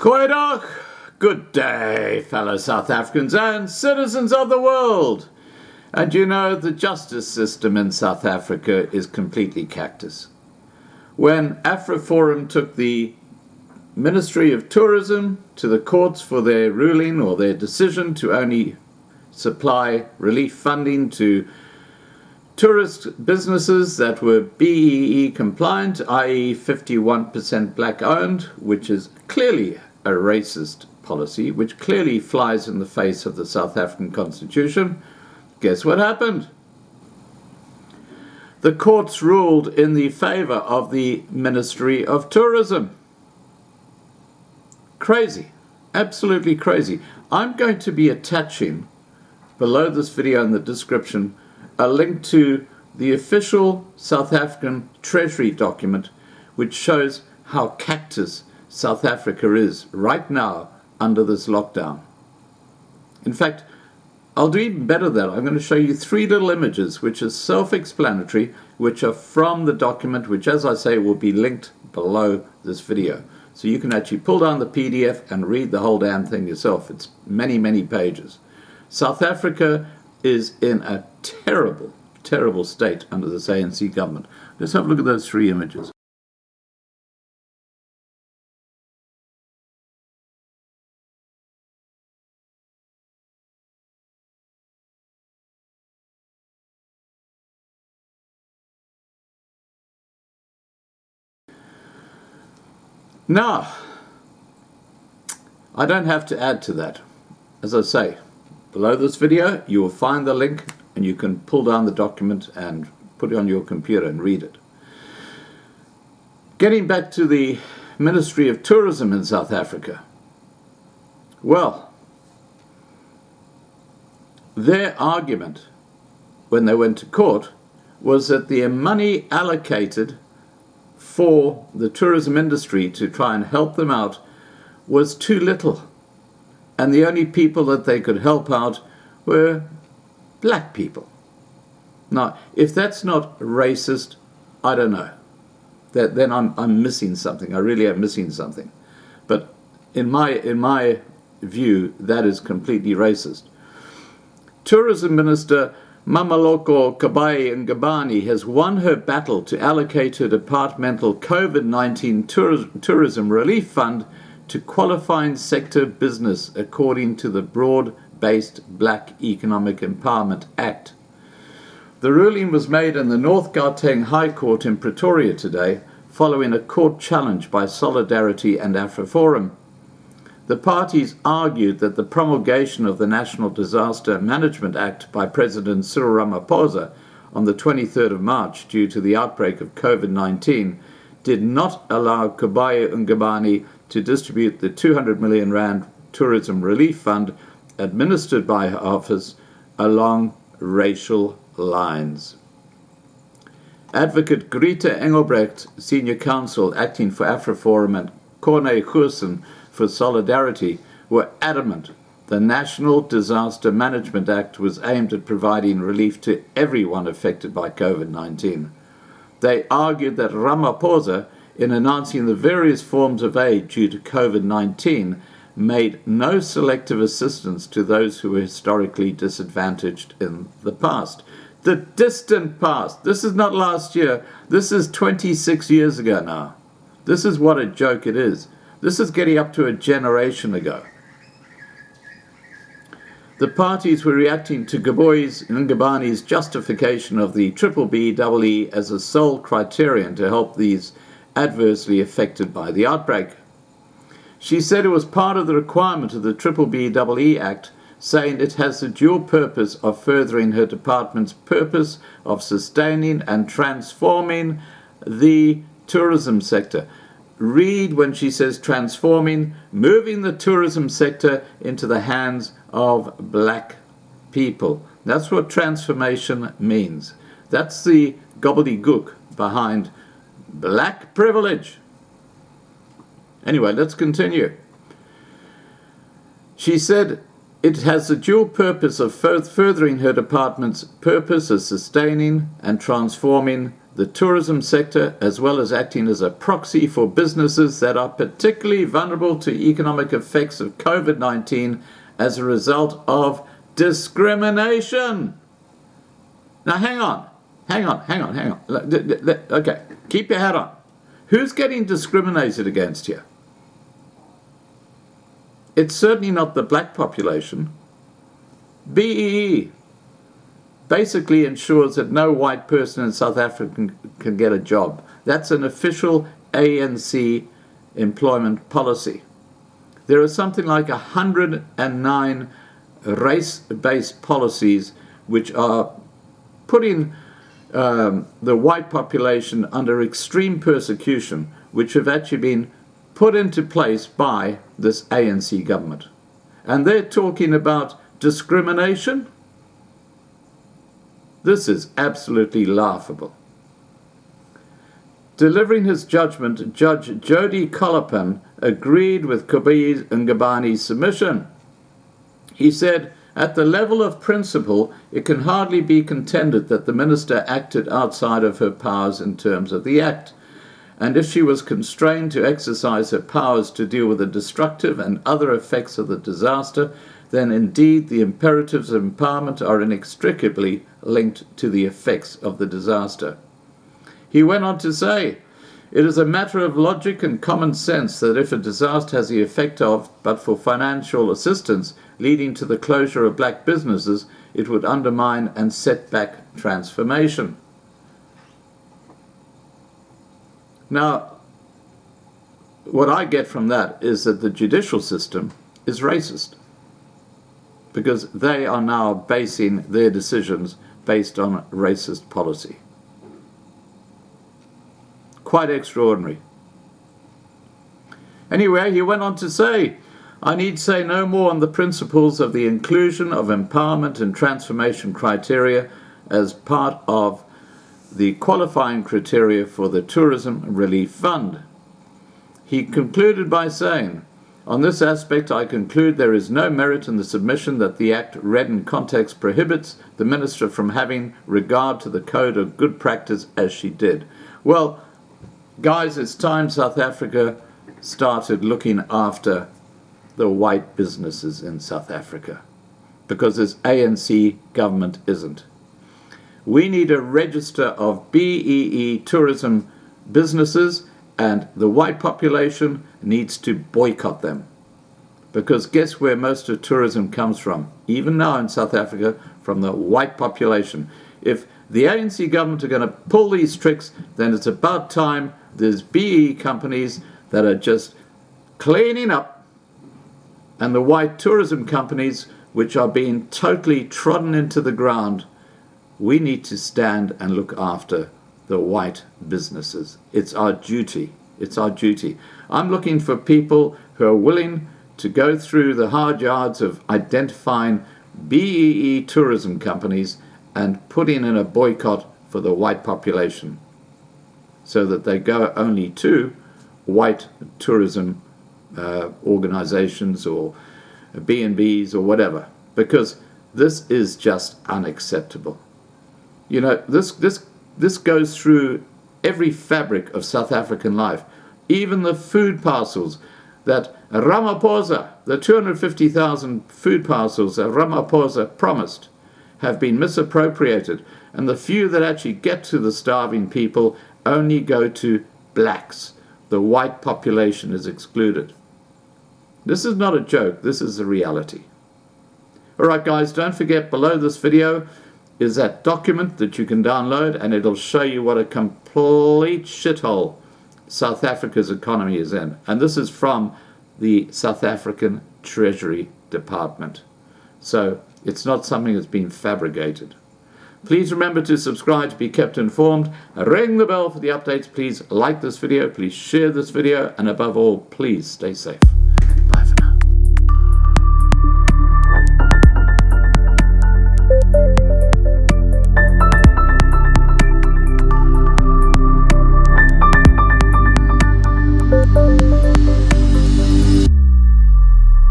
Goeiedag, good day, fellow South Africans and citizens of the world. And you know, the justice system in South Africa is completely cactus. When AfriForum took the Ministry of Tourism to the courts for their ruling or their decision to only supply relief funding to tourist businesses that were B-BBEE compliant, i.e. 51% black owned, which is clearly a racist policy, which clearly flies in the face of the South African Constitution, guess what happened? The courts ruled in the favor of the Ministry of Tourism. Crazy, absolutely crazy. I'm going to be attaching below this video in the description a link to the official South African Treasury document which shows how cactus South Africa is right now under this lockdown. In fact, I'll do even better than that. I'm going to show you 3 little images which are self-explanatory, which are from the document, which, as I say, will be linked below this video. So you can actually pull down the PDF and read the whole damn thing yourself. It's many, many pages. South Africa is in a terrible, terrible state under this ANC government. Let's have a look at those 3 images. Now, I don't have to add to that. As I say, below this video you will find the link and you can pull down the document and put it on your computer and read it. Getting back to the Ministry of Tourism in South Africa. Well, their argument when they went to court was that the money allocated for the tourism industry to try and help them out was too little, and the only people that they could help out were black people. Now, if that's not racist, I don't know. Then I'm missing something. I really am missing something. But in my view, that is completely racist. Tourism Minister Mmamoloko Kubayi-Ngubane has won her battle to allocate her departmental COVID-19 tourism relief fund to qualifying sector business according to the Broad-Based Black Economic Empowerment Act. The ruling was made in the North Gauteng High Court in Pretoria today, following a court challenge by Solidarity and AfriForum. The parties argued that the promulgation of the National Disaster Management Act by President Cyril Ramaphosa on the 23rd of March due to the outbreak of COVID-19 did not allow Kubayi-Ngubane to distribute the 200 million rand tourism relief fund administered by her office along racial lines. Advocate Greta Engelbrecht, Senior Counsel acting for AfriForum, and Corne Goosen for Solidarity were adamant the National Disaster Management Act was aimed at providing relief to everyone affected by COVID-19. They argued that Ramaphosa, in announcing the various forms of aid due to COVID-19, made no selective assistance to those who were historically disadvantaged in the past. The distant past. This is not last year. This is 26 years ago now. This is what a joke it is. This is getting up to a generation ago. The parties were reacting to Kubayi-Ngubane's justification of the B-BBEE as a sole criterion to help these adversely affected by the outbreak. She said it was part of the requirement of the B-BBEE Act, saying it has the dual purpose of furthering her department's purpose of sustaining and transforming the tourism sector. Read when she says transforming, moving the tourism sector into the hands of black people. That's what transformation means. That's the gobbledygook behind black privilege. Anyway, let's continue. She said it has the dual purpose of furthering her department's purpose of sustaining and transforming the tourism sector, as well as acting as a proxy for businesses that are particularly vulnerable to economic effects of COVID-19 as a result of discrimination. Now, hang on. Okay, keep your hat on. Who's getting discriminated against here? It's certainly not the black population. BEE basically ensures that no white person in South Africa can get a job. That's an official ANC employment policy. There are something like 109 race-based policies which are putting the white population under extreme persecution, which have actually been put into place by this ANC government. And they're talking about discrimination. This is absolutely laughable. Delivering his judgment, Judge Jody Colapan agreed with Kubayi-Ngubane's submission. He said, at the level of principle, it can hardly be contended that the minister acted outside of her powers in terms of the act. And if she was constrained to exercise her powers to deal with the destructive and other effects of the disaster, then indeed the imperatives of empowerment are inextricably linked to the effects of the disaster. He went on to say, it is a matter of logic and common sense that if a disaster has the effect of, but for financial assistance, leading to the closure of black businesses, it would undermine and set back transformation. Now, what I get from that is that the judicial system is racist, because they are now basing their decisions based on racist policy. Quite extraordinary. Anyway, he went on to say, I need say no more on the principles of the inclusion of empowerment and transformation criteria as part of the qualifying criteria for the Tourism Relief Fund. He concluded by saying, on this aspect, I conclude there is no merit in the submission that the Act read in context prohibits the Minister from having regard to the Code of Good Practice as she did. Well, guys, it's time South Africa started looking after the white businesses in South Africa, because this ANC government isn't. We need a register of BEE tourism businesses, and the white population needs to boycott them. Because guess where most of tourism comes from? Even now in South Africa, from the white population. If the ANC government are going to pull these tricks, then it's about time there's BEE companies that are just cleaning up, and the white tourism companies which are being totally trodden into the ground. We need to stand and look after the white businesses. It's our duty. It's our duty. I'm looking for people who are willing to go through the hard yards of identifying BEE tourism companies and putting in a boycott for the white population so that they go only to white tourism organizations or B&Bs or whatever, because this is just unacceptable. You know, this goes through every fabric of South African life. Even the food parcels that Ramaphosa, the 250,000 food parcels that Ramaphosa promised, have been misappropriated, and the few that actually get to the starving people only go to blacks. The white population is excluded. This is not a joke, this is the reality. Alright guys, don't forget below this video is that document that you can download, and it'll show you what a complete shithole South Africa's economy is in. And this is from the South African Treasury Department. So it's not something that's been fabricated. Please remember to subscribe to be kept informed. Ring the bell for the updates. Please like this video. Please share this video. And above all, please stay safe.